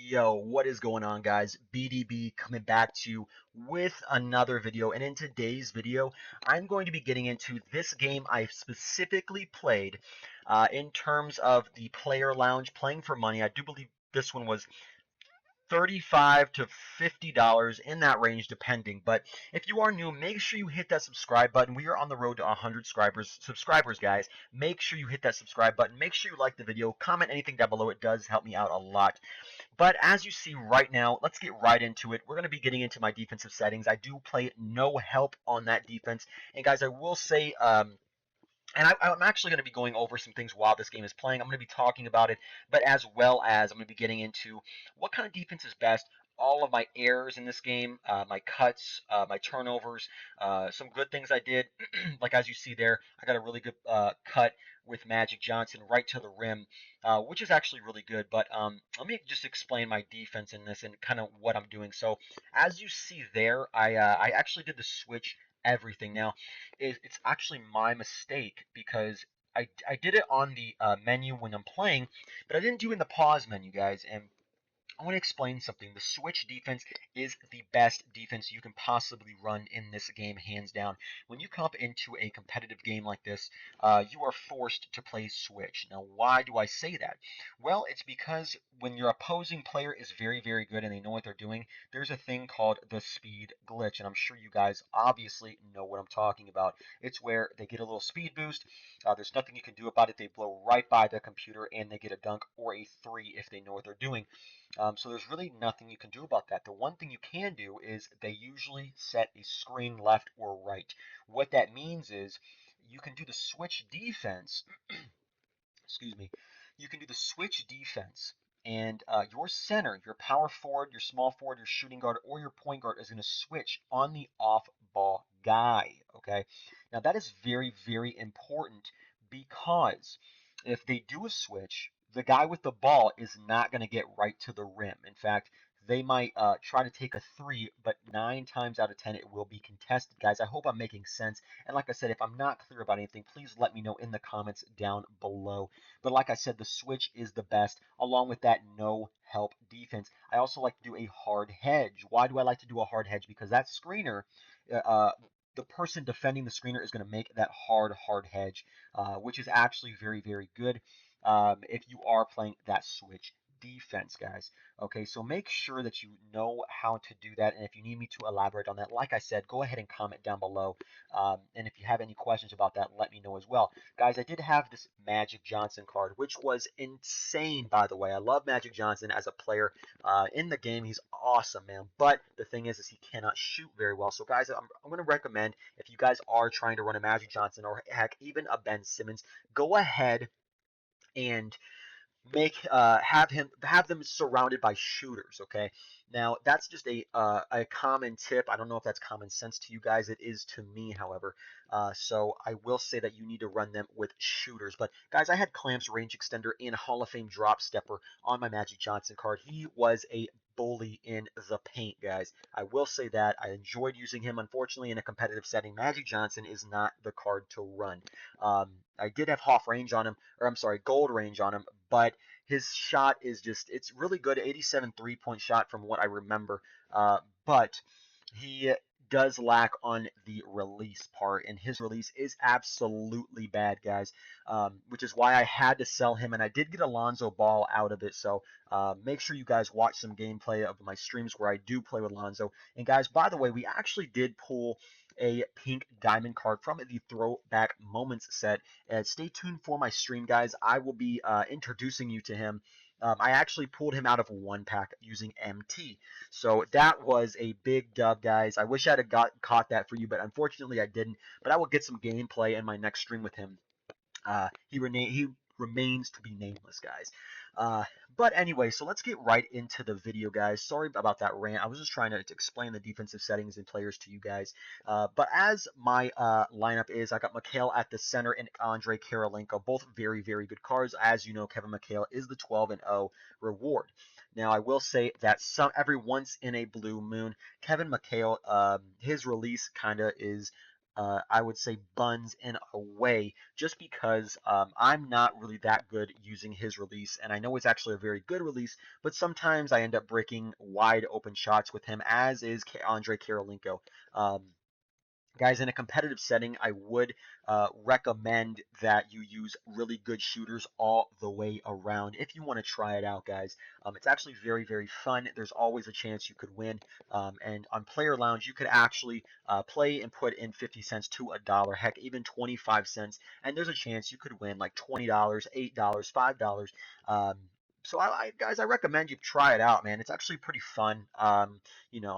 Yo, what is going on, guys? BDB coming back to you with another video. And in today's video, I'm going to be getting into this game I specifically played in terms of the Player Lounge, playing for money. I do believe this one was $35 to $50 in that range depending. But if you are new, make sure you hit that subscribe button. We are on the road to 100 subscribers, guys. Make sure you hit that subscribe button. Make sure you like the video. Comment anything down below. It does help me out a lot. But as you see right now, let's get right into it. We're going to be getting into my defensive settings. I do play no help on that defense. And guys, I will say, and I'm actually going to be going over some things while this game is playing. I'm going to be talking about it, but as well as I'm going to be getting into what kind of defense is best, all of my errors in this game, my cuts, my turnovers, some good things I did. Like as you see there, I got a really good cut with Magic Johnson right to the rim, which is actually really good. But let me just explain my defense in this and kind of what I'm doing. So as you see there, I actually did the switch everything. Now, it's actually my mistake because I did it on the menu when I'm playing, but I didn't do it in the pause menu, guys. And I want to explain something. The switch defense is the best defense you can possibly run in this game, hands down. When you come up into a competitive game like this, you are forced to play switch. Now, why do I say that? Well, it's because when your opposing player is very, very good and they know what they're doing, there's a thing called the speed glitch, and I'm sure you guys obviously know what I'm talking about. It's where they get a little speed boost. There's nothing you can do about it. They blow right by the computer and they get a dunk or a three if they know what they're doing. So there's really nothing you can do about that. The one thing you can do is they usually set a screen left or right. What that means is you can do the switch defense. Excuse me. You can do the switch defense, and your center, your power forward, your small forward, your shooting guard, or your point guard is going to switch on the off-ball guy. Okay. Now that is very, very important because if they do a switch, the guy with the ball is not going to get right to the rim. In fact, they might try to take a three, but 9 times out of 10 it will be contested. Guys, I hope I'm making sense. And like I said, if I'm not clear about anything, please let me know in the comments down below. But like I said, the switch is the best, along with that no help defense. I also like to do a hard hedge. Why do I like to do a hard hedge? Because that screener, uh, the person defending the screener is going to make that hard hedge, which is actually very, very good if you are playing that switch defense, guys. Okay, so make sure that you know how to do that. And if you need me to elaborate on that, like I said, go ahead and comment down below. And if you have any questions about that, let me know as well. Guys, I did have this Magic Johnson card, which was insane, by the way. I love Magic Johnson as a player in the game. He's awesome, man. But the thing is he cannot shoot very well. So, guys, I'm going to recommend if you guys are trying to run a Magic Johnson or heck, even a Ben Simmons, go ahead and have them surrounded by shooters. Okay, now that's just a common tip. I don't know if that's common sense to you guys. It is to me, however. So I will say that you need to run them with shooters. But guys, I had Clamps, range extender, and Hall of Fame drop stepper on my Magic Johnson card. He was a bully in the paint, guys. I will say that I enjoyed using him. Unfortunately, in a competitive setting, Magic Johnson is not the card to run. I did have Hoff range on him, or I'm sorry, gold range on him, but his shot is just, it's really good. 87 3-point shot from what I remember. But he does lack on the release part, and his release is absolutely bad, guys, which is why I had to sell him, and I did get Alonzo Ball out of it. So make sure you guys watch some gameplay of my streams where I do play with Alonzo. And guys, by the way, we actually did pull a pink diamond card from the Throwback Moments set. Stay tuned for my stream, guys. I will be introducing you to him. I actually pulled him out of one pack using MT. So that was a big dub, guys. I wish I'd have caught that for you, but unfortunately I didn't. But I will get some gameplay in my next stream with him. He remains to be nameless, guys. Uh, but anyway, so let's get right into the video, guys. Sorry about that rant. I was just trying to explain the defensive settings and players to you guys. But as my lineup is, I got McHale at the center and Andre Karolinko, both very, very good cards. As you know, Kevin McHale is the 12-0 reward. Now, I will say that every once in a blue moon, Kevin McHale, his release kind of is I would say buns in a way, just because I'm not really that good using his release, and I know it's actually a very good release, but sometimes I end up breaking wide open shots with him, as is Andre Karolinko. Um, Guys, in a competitive setting, I would recommend that you use really good shooters all the way around if you want to try it out, guys. It's actually very, very fun. There's always a chance you could win. And on PlayerLounge, you could actually play and put in 50 cents to a dollar, heck, even 25 cents, and there's a chance you could win like $20, $8, $5. So guys, I recommend you try it out, man. It's actually pretty fun. I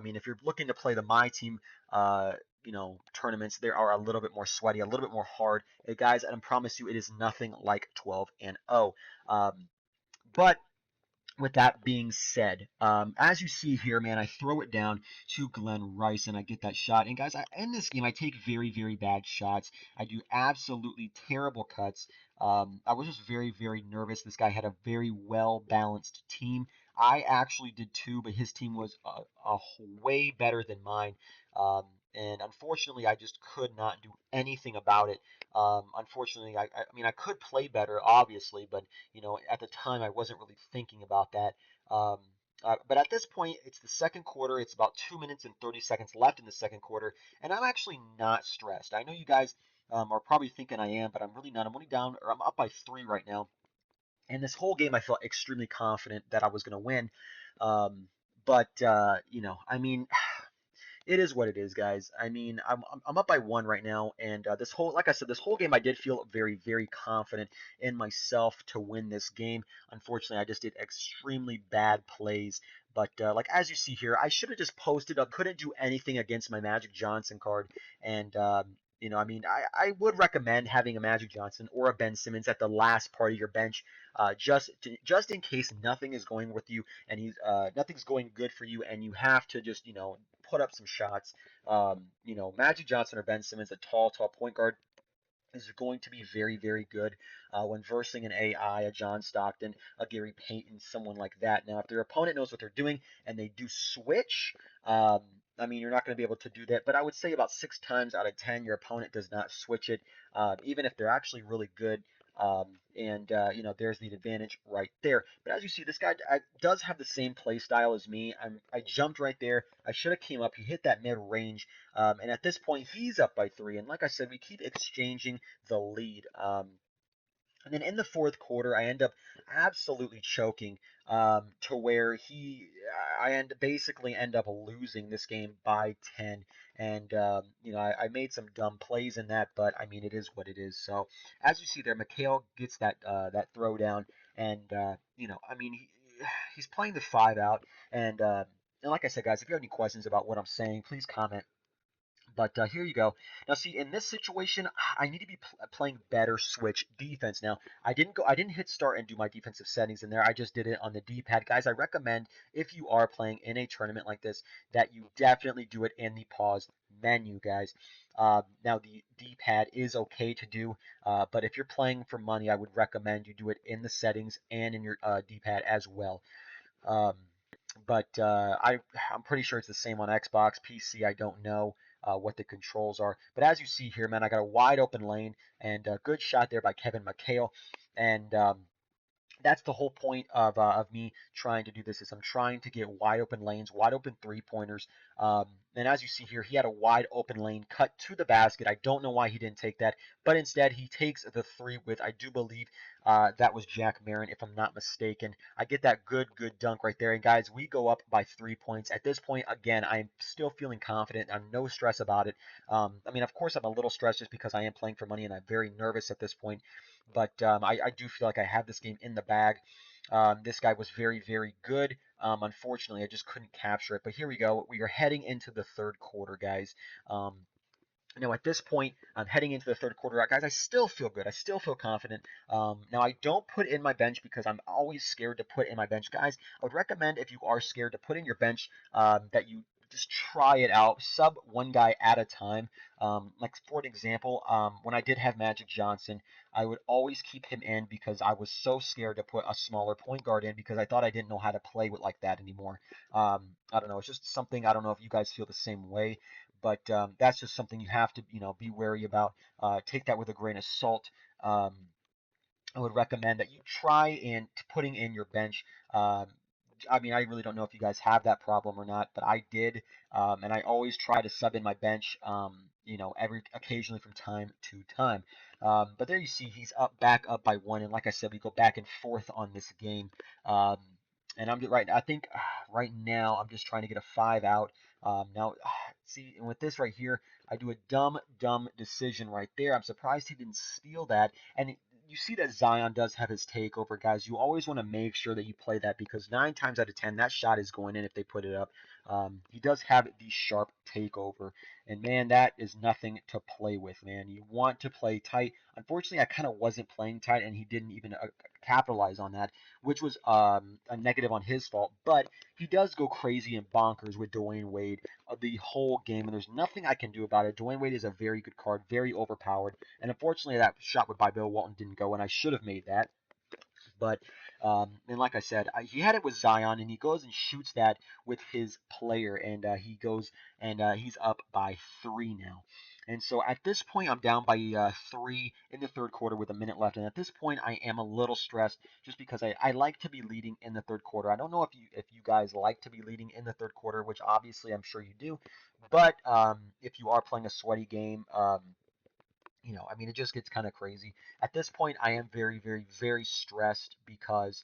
mean, if you're looking to play the My Team, uh, tournaments, they are a little bit more sweaty, a little bit more hard. Hey, guys, and I promise you, it is nothing like 12 and 0. But with that being said, as you see here, man, I throw it down to Glenn Rice and I get that shot. And guys, in this game, I take very, very bad shots. I do absolutely terrible cuts. I was just very, very nervous. This guy had a very well balanced team. I actually did too, but his team was way better than mine. And unfortunately, I just could not do anything about it. Unfortunately, I mean, I could play better, obviously, but at the time I wasn't really thinking about that. Um, but at this point, it's the second quarter. It's about 2 minutes and 30 seconds left in the second quarter, and I'm actually not stressed. I know you guys are probably thinking I am, but I'm really not. I'm only down, or I'm up by 3 right now. And this whole game, I felt extremely confident that I was going to win. Um, but I mean, it is what it is, guys. I mean, I'm up by 1 right now, and like I said, this whole game I did feel very, very confident in myself to win this game. Unfortunately, I just did extremely bad plays. But like as you see here, I should have just posted up. Couldn't do anything against my Magic Johnson card, and I mean, I would recommend having a Magic Johnson or a Ben Simmons at the last part of your bench, just in case nothing is going with you and nothing's going good for you, and you have to just put up some shots. Magic Johnson or Ben Simmons, a tall, tall point guard, is going to be very, very good when versing an AI, a John Stockton, a Gary Payton, someone like that. Now, if their opponent knows what they're doing and they do switch, I mean, you're not going to be able to do that. But I would say about 6 times out of 10, your opponent does not switch it, even if they're actually really good. There's the advantage right there. But as you see, this guy does have the same play style as me. I jumped right there. I should have came up. He hit that mid range. And at this point, he's up by 3. And like I said, we keep exchanging the lead. And then in the fourth quarter, I end up absolutely choking to where basically end up losing this game by 10. And I made some dumb plays in that, but I mean it is what it is. So as you see there, Mikhail gets that throwdown, and I mean he's playing the 5 out, and like I said, guys, if you have any questions about what I'm saying, please comment. But here you go. Now, see, in this situation, I need to be playing better switch defense. Now, I didn't hit start and do my defensive settings in there. I just did it on the D-pad, guys. I recommend if you are playing in a tournament like this that you definitely do it in the pause menu, guys. Now, the D-pad is okay to do, but if you're playing for money, I would recommend you do it in the settings and in your D-pad as well. Um, but I'm pretty sure it's the same on Xbox, PC. I don't know what the controls are. But as you see here, man, I got a wide open lane and a good shot there by Kevin McHale. And that's the whole point of me trying to do this is I'm trying to get wide open lanes, wide open 3-pointers. And as you see here, he had a wide open lane cut to the basket. I don't know why he didn't take that, but instead he takes the 3 with, I do believe that was Jack Marin, if I'm not mistaken. I get that good dunk right there. And guys, we go up by 3 points. At this point, again, I'm still feeling confident. I'm no stress about it. I mean, of course, I'm a little stressed just because I am playing for money and I'm very nervous at this point. But I do feel like I have this game in the bag. This guy was very, very good. Unfortunately, I just couldn't capture it. But here we go. We are heading into the third quarter, guys. Um, now, at this point, I'm heading into the third quarter. Guys, I still feel good. I still feel confident. Now, I don't put in my bench because I'm always scared to put in my bench. Guys, I would recommend if you are scared to put in your bench that you just try it out. Sub one guy at a time. Like, for an example, when I did have Magic Johnson, I would always keep him in because I was so scared to put a smaller point guard in because I thought I didn't know how to play with like that anymore. I don't know. It's just something, I don't know if you guys feel the same way. but that's just something you have to, be wary about. Take that with a grain of salt. Um, I would recommend that you try and putting in your bench. Um, I mean, I really don't know if you guys have that problem or not, but I did, and I always try to sub in my bench, every occasionally from time to time. But there you see he's back up by one, and like I said, we go back and forth on this game. Um, and I'm right. I think right now I'm just trying to get a five out. Now, see, and with this right here, I do a dumb decision right there. I'm surprised he didn't steal that. And you see that Zion does have his takeover, guys. You always want to make sure that you play that because 9 times out of 10, that shot is going in if they put it up. He does have the sharp takeover, and man, that is nothing to play with, man. You want to play tight. Unfortunately, I kind of wasn't playing tight, and he didn't even capitalize on that, which was a negative on his fault. But he does go crazy and bonkers with Dwayne Wade the whole game, and there's nothing I can do about it. Dwayne Wade is a very good card, very overpowered. And unfortunately, that shot by Bill Walton didn't go, and I should have made that. But and like I said, he had it with Zion, and he goes and shoots that with his player, and he goes and he's up by 3 now. And so at this point, I'm down by 3 in the third quarter with a minute left. And at this point, I am a little stressed just because I like to be leading in the third quarter. I don't know if you guys like to be leading in the third quarter, which obviously I'm sure you do. But if you are playing a sweaty game, I mean, it just gets kind of crazy. At this point, I am very stressed because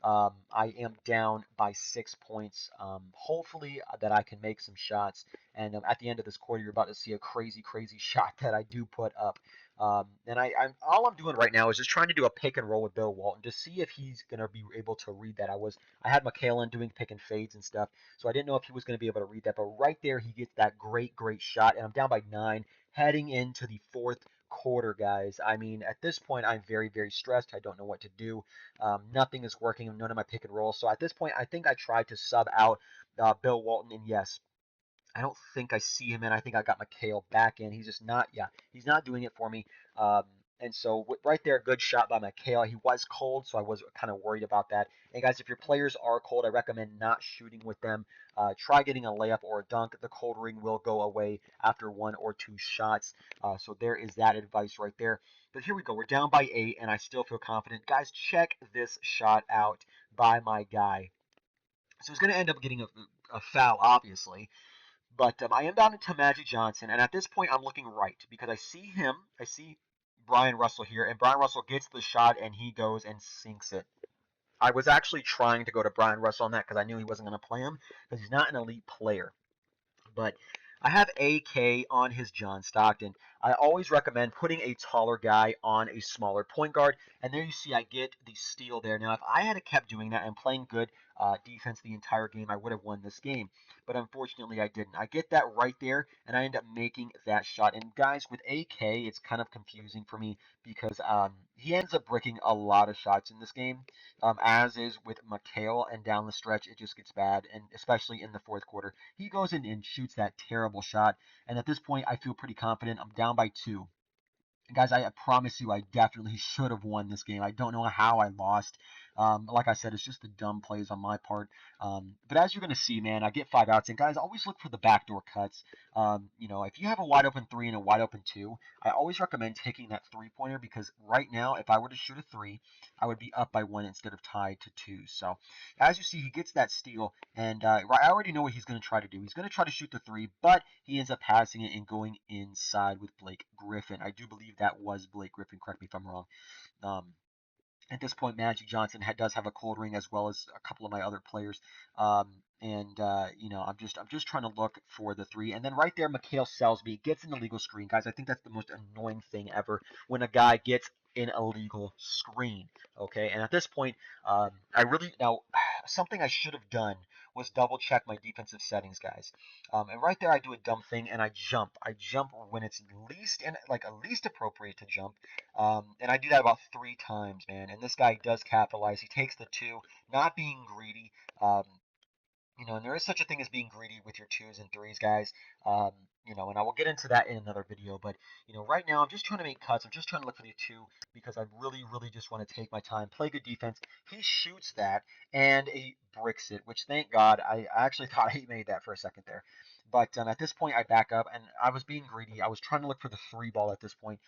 I am down by 6 points. Hopefully, that I can make some shots. And at the end of this quarter, you're about to see a crazy shot that I do put up. And I'm all I'm doing right now is just trying to do a pick and roll with Bill Walton to see if he's gonna be able to read that. I had McKalen doing pick and fades and stuff, so I didn't know if he was gonna be able to read that. But right there, he gets that great shot, and I'm down by 9 heading into the fourth quarter, guys. I mean, at this point, I'm very stressed. I don't know what to do. Nothing is working. None of my pick and roll. So at this point, I think I tried to sub out Bill Walton, and yes, I don't think I see him in. I think I got McHale back in. He's just not, yeah, he's not doing it for me. Um, and so right there, good shot by McHale. He was cold, so I was kind of worried about that. And guys, if your players are cold, I recommend not shooting with them. Try getting a layup or a dunk. The cold ring will go away after 1 or 2 shots. So there is that advice right there. But here we go. We're down by 8, and I still feel confident. Guys, check this shot out by my guy. So he's going to end up getting a foul, obviously. But I am down to Magic Johnson, and at this point I'm looking right because I see him. I see Brian Russell here, and Brian Russell gets the shot and he goes and sinks it. I was actually trying to go to Brian Russell on that because I knew he wasn't going to play him because he's not an elite player. But I have AK on his John Stockton. I always recommend putting a taller guy on a smaller point guard. And there you see I get the steal there. Now, if I had kept doing that and playing good defense the entire game, I would have won this game. But unfortunately, I didn't. I get that right there, and I end up making that shot. And guys, with AK, it's kind of confusing for me because he ends up breaking a lot of shots in this game, as is with McHale. And down the stretch, it just gets bad, and especially in the fourth quarter. He goes in and shoots that terrible shot. And at this point, I feel pretty confident. I'm down by 2. Guys, I promise you, I definitely should have won this game. I don't know how I lost. Like I said, it's just the dumb plays on my part. But as you're going to see, man, I get 5 outs. And guys, always look for the backdoor cuts. If you have a wide open 3 and a wide open 2, I always recommend taking that 3-pointer because right now, if I were to shoot a 3, I would be up by 1 instead of tied to 2. So as you see, he gets that steal. And I already know what he's going to try to do. He's going to try to shoot the 3, but he ends up passing it and going inside with Blake Griffin. I do believe that was Blake Griffin. Correct me if I'm wrong. Um, at this point, Magic Johnson does have a cold ring as well as a couple of my other players. I'm just trying to look for the 3, and then right there, Mikhail Selsby gets an illegal screen, guys. I think that's the most annoying thing ever when a guy gets an illegal screen. Okay, and at this point, I really now something I should have done was double check my defensive settings, guys. And right there, I do a dumb thing, and I jump. I jump when it's least appropriate to jump. And I do that about 3 times, man. And this guy does capitalize. He takes the 2, not being greedy. And there is such a thing as being greedy with your 2s and 3s, guys. And I will get into that in another video. But, right now I'm just trying to make cuts. I'm just trying to look for the 2 because I really just want to take my time, play good defense. He shoots that and he bricks it, which thank God. I actually thought he made that for a second there. But at this point, I back up, and I was being greedy. I was trying to look for the 3 ball at this point.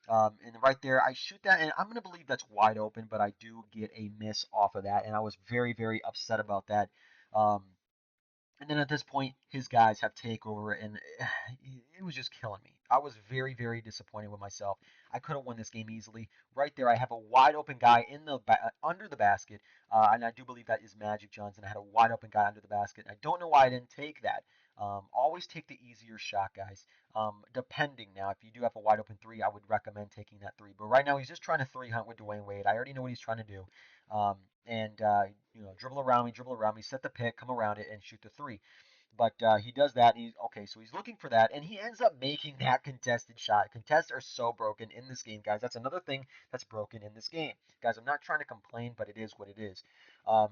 And right there, I shoot that, and I'm going to believe that's wide open, but I do get a miss off of that, and I was very, very upset about that. Um, and then at this point, his guys have takeover, and it was just killing me. I was very, very disappointed with myself. I could have won this game easily. Right there, I have a wide open guy in the under the basket, and I do believe that is Magic Johnson. I had a wide open guy under the basket. I don't know why I didn't take that. Always take the easier shot, guys. Depending now, if you do have a wide open three, I would recommend taking that three. But right now, he's just trying to three hunt with Dwayne Wade. I already know what he's trying to do. Um, and dribble around me, set the pick, come around it, and shoot the three. But he does that. And he's okay, so he's looking for that, and he ends up making that contested shot. Contests are so broken in this game, guys. That's another thing that's broken in this game, guys. I'm not trying to complain, but it is what it is. Um,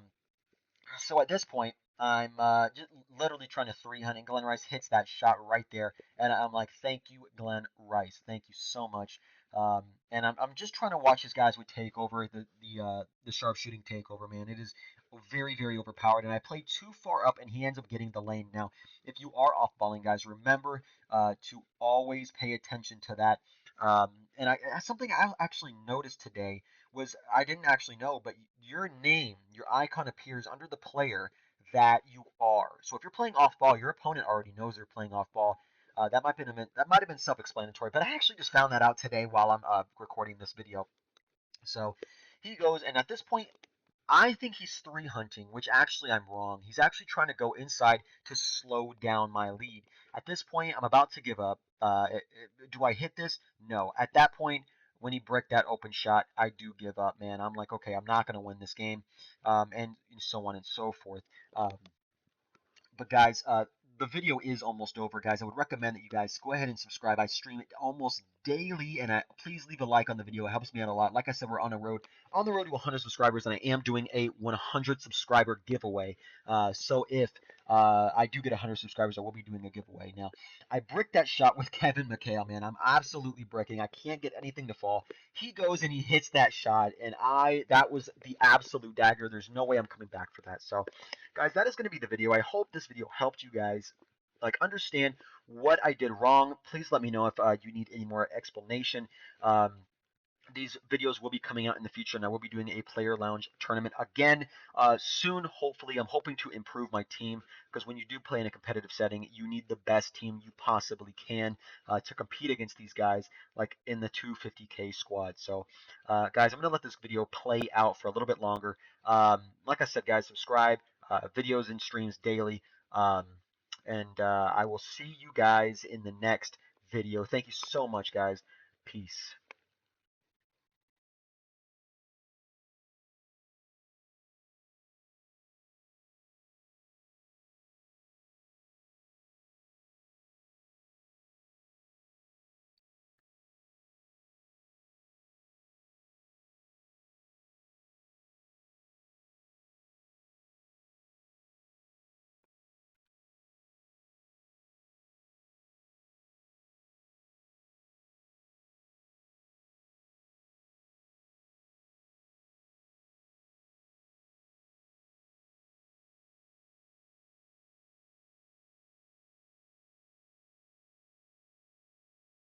so at this point, I'm just literally trying to three hunt, and Glenn Rice hits that shot right there, and I'm like, "Thank you, Glenn Rice. Thank you so much." And I'm just trying to watch his guys with takeover, the sharpshooting takeover, man. It is very, very overpowered, and I play too far up, and he ends up getting the lane. Now, if you are off balling, guys, remember to always pay attention to that. Um, and something I actually noticed today was I didn't actually know, but your name, your icon appears under the player that you are. So if you're playing off ball, your opponent already knows they're playing off ball. That might have been self-explanatory, but I actually just found that out today while I'm recording this video. So he goes, and at this point, I think he's three hunting, which actually I'm wrong. He's actually trying to go inside to slow down my lead. At this point, I'm about to give up. Do I hit this? No. At that point, when he bricked that open shot, I do give up, man. I'm like, okay, I'm not going to win this game, and so on and so forth. Um, but guys, the video is almost over, guys. I would recommend that you guys go ahead and subscribe. I stream it almost daily, and please leave a like on the video. It helps me out a lot. Like I said, we're on the road to 100 subscribers, and I am doing a 100 subscriber giveaway. So if I do get 100 subscribers, I will be doing a giveaway. Now, I bricked that shot with Kevin McHale, man. I'm absolutely bricking. I can't get anything to fall. He goes and he hits that shot, and that was the absolute dagger. There's no way I'm coming back for that. So guys, that is going to be the video. I hope this video helped you guys understand what I did wrong. Please let me know if you need any more explanation. Um, these videos will be coming out in the future, and I will be doing a PlayerLounge tournament again soon. Hopefully, I'm hoping to improve my team because when you do play in a competitive setting, you need the best team you possibly can to compete against these guys, like in the 250K squad. So, guys, I'm gonna let this video play out for a little bit longer. Like I said, guys, subscribe. Videos and streams daily. Um, and I will see you guys in the next video. Thank you so much, guys. Peace.